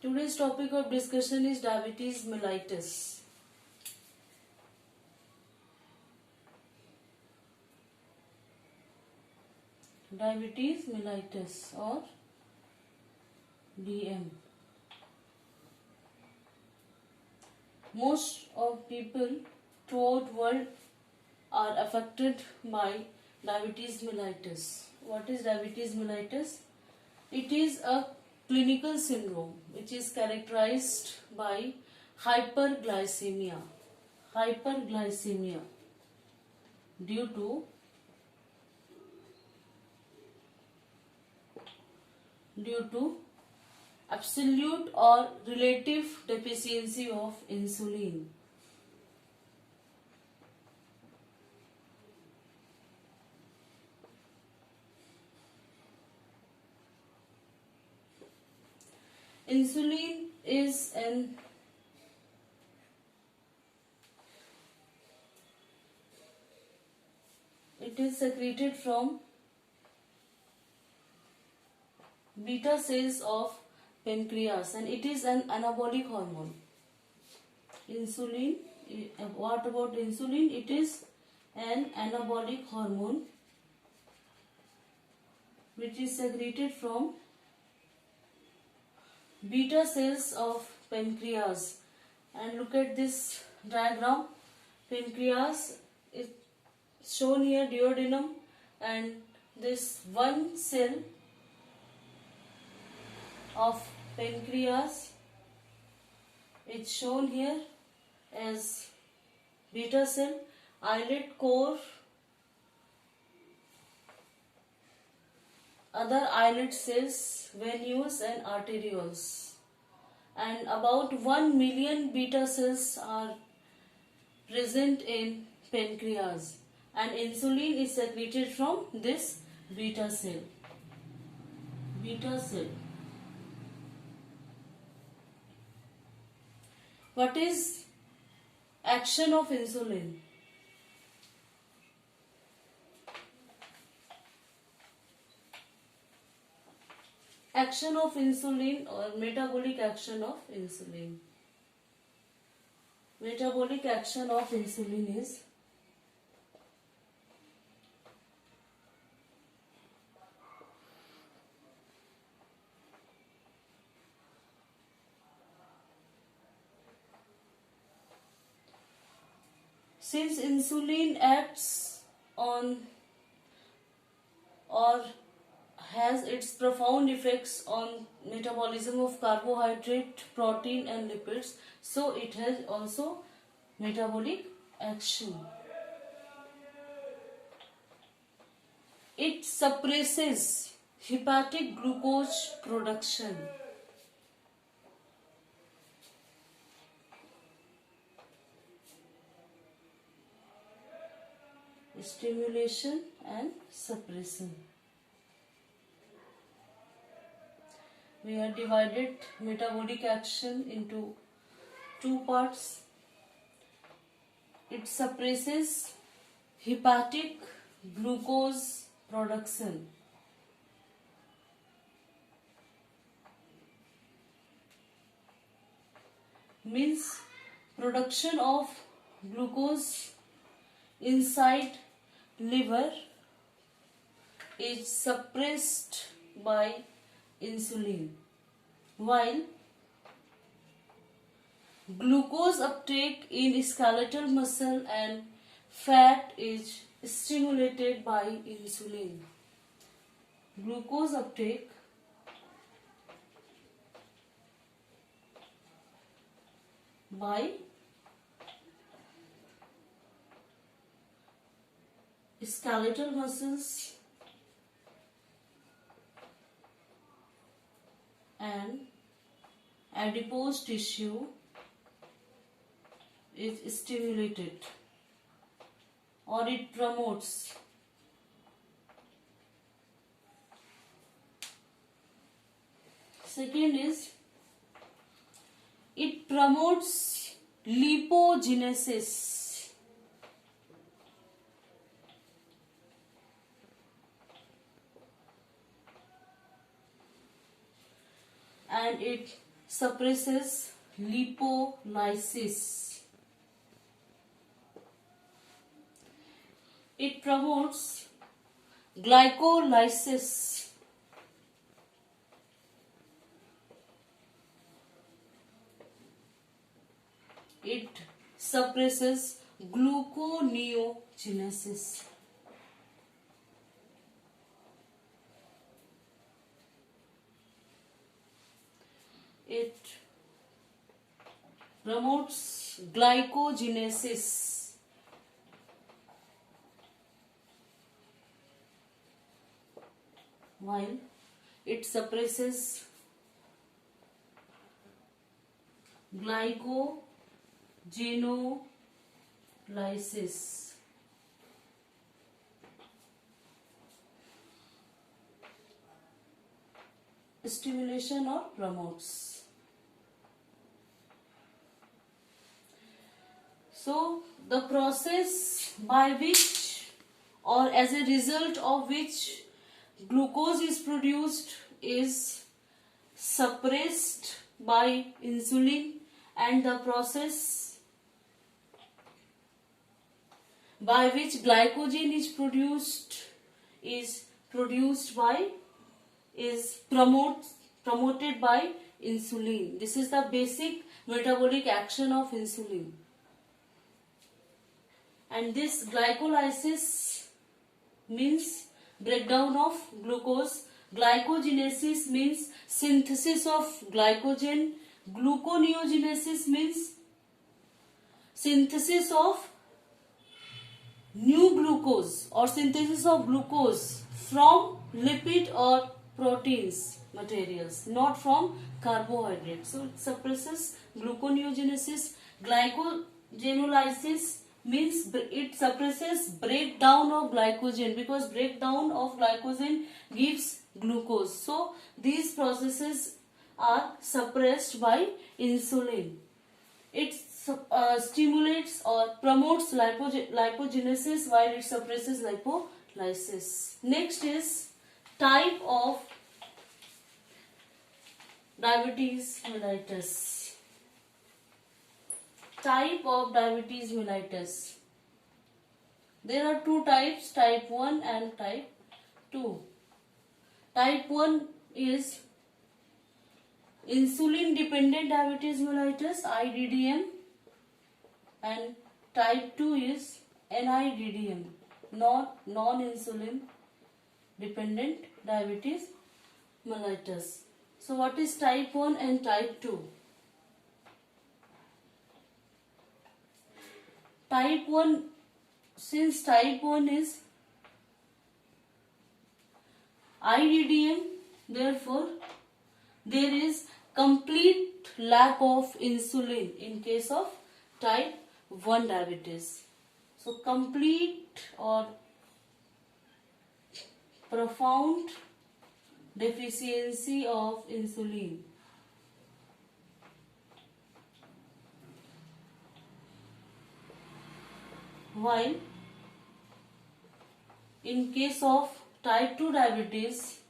Today's topic of discussion is diabetes mellitus. Diabetes mellitus or DM. Most of people throughout world are affected by diabetes mellitus. What is diabetes mellitus? It is a clinical syndrome which is characterized by hyperglycemia. Hyperglycemia due to absolute or relative deficiency of insulin. Insulin is it is secreted from beta cells of pancreas and it is an anabolic hormone. Insulin, what about insulin? It is an anabolic hormone which is secreted from beta cells of pancreas. And look at this diagram. Pancreas is shown here, duodenum, and this one cell of pancreas is shown here as beta cell, islet core, other islet cells, venules and arterioles, and about 1 million beta cells are present in pancreas, and insulin is secreted from this beta cell. What is action of insulin? Action of insulin or metabolic action of insulin. Metabolic action of insulin is since insulin acts on or has its profound effects on metabolism of carbohydrate, protein and lipids, so it has also metabolic action. It suppresses hepatic glucose production. Stimulation and suppression. We have divided metabolic action into two parts. It suppresses hepatic glucose production. Means production of glucose inside liver is suppressed by insulin, while glucose uptake in skeletal muscle and fat is stimulated by insulin. Glucose uptake by skeletal muscles and adipose tissue is stimulated or it promotes. Second is it promotes lipogenesis. And it suppresses lipolysis. It promotes glycolysis. It suppresses gluconeogenesis. It promotes glycogenesis. While it suppresses glycogenolysis. Stimulation or promotes. So the process by which or as a result of which glucose is produced is suppressed by insulin, and the process by which glycogen is promoted by insulin. This is the basic metabolic action of insulin. And this glycolysis means breakdown of glucose. Glycogenesis means synthesis of glycogen. Gluconeogenesis means synthesis of new glucose or synthesis of glucose from lipid or proteins materials, not from carbohydrates. So it suppresses gluconeogenesis. Glycogenolysis means it suppresses breakdown of glycogen, because breakdown of glycogen gives glucose. So these processes are suppressed by insulin. It stimulates or promotes lipogenesis while it suppresses lipolysis. Next is type of diabetes mellitus. Type of diabetes mellitus. There are two types, type 1 and type 2. Type 1 is insulin dependent diabetes mellitus, IDDM, and type 2 is NIDDM, non-insulin dependent diabetes mellitus. So what is type 1 and type 2? Type 1, since type 1 is IDDM, therefore there is complete lack of insulin in case of type 1 diabetes. So complete or profound deficiency of insulin. While in case of type 2 diabetes,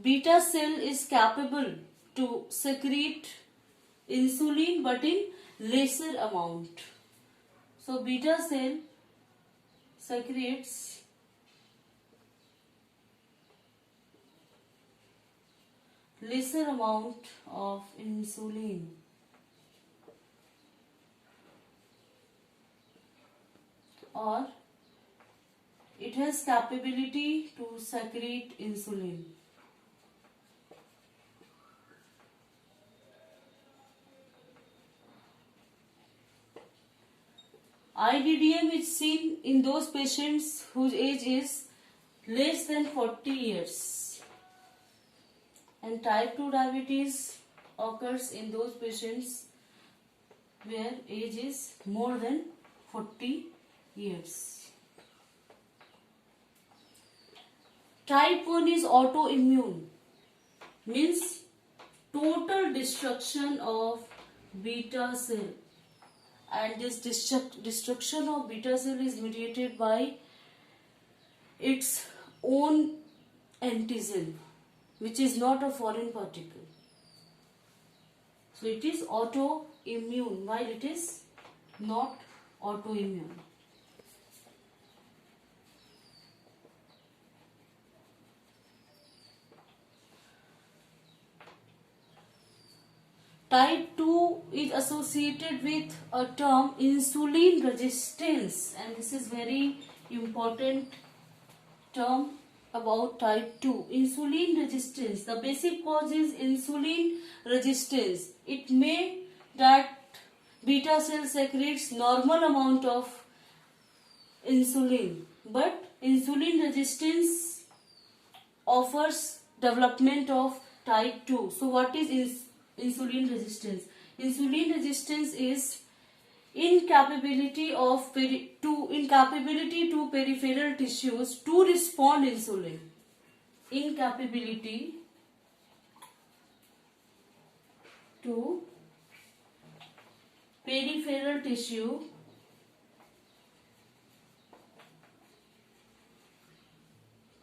beta cell is capable to secrete insulin but in lesser amount. So beta cell secretes lesser amount of insulin. Or it has capability to secrete insulin. IDDM is seen in those patients whose age is less than 40 years. And type 2 diabetes occurs in those patients where age is more than 40 years. Type 1 is autoimmune, means total destruction of beta cell, and this destruction of beta cell is mediated by its own antigen, which is not a foreign particle. So it is autoimmune, while it is not autoimmune. Type 2 is associated with a term insulin resistance, and this is very important term about type 2. Insulin resistance. The basic cause is insulin resistance. It may that beta cell secretes normal amount of insulin, but insulin resistance offers development of type 2. So what is insulin resistance? Insulin resistance is incapability to peripheral tissues to respond insulin. Incapability to peripheral tissue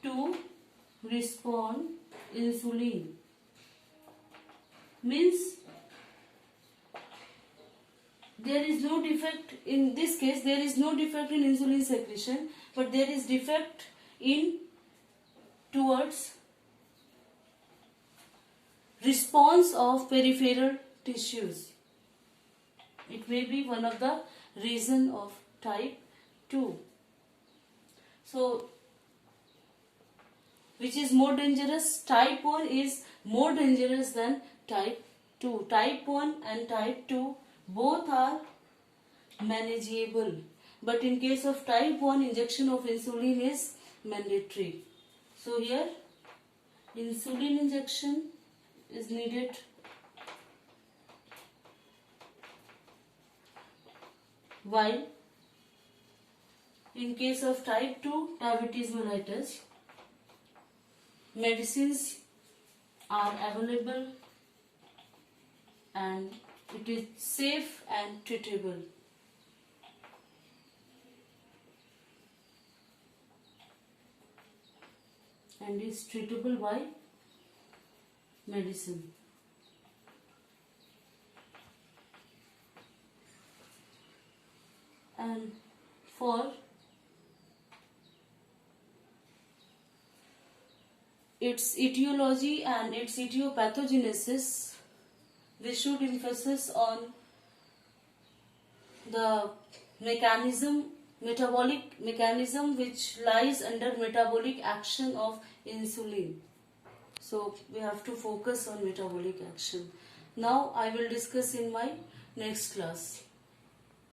to respond insulin means there is no defect in this case. There is no defect in insulin secretion, but there is defect in towards response of peripheral tissues. It may be one of the reason of type 2. So which is more dangerous? Type 1 is more dangerous than type 2. Type 1 and type 2 both are manageable, but in case of type 1, injection of insulin is mandatory. So here insulin injection is needed. While in case of type 2 diabetes mellitus, medicines are available and it is safe and treatable. And is treatable by medicine. And for its etiology and its etiopathogenesis, we should emphasize on the metabolic mechanism which lies under metabolic action of insulin. So we have to focus on metabolic action. Now I will discuss in my next class.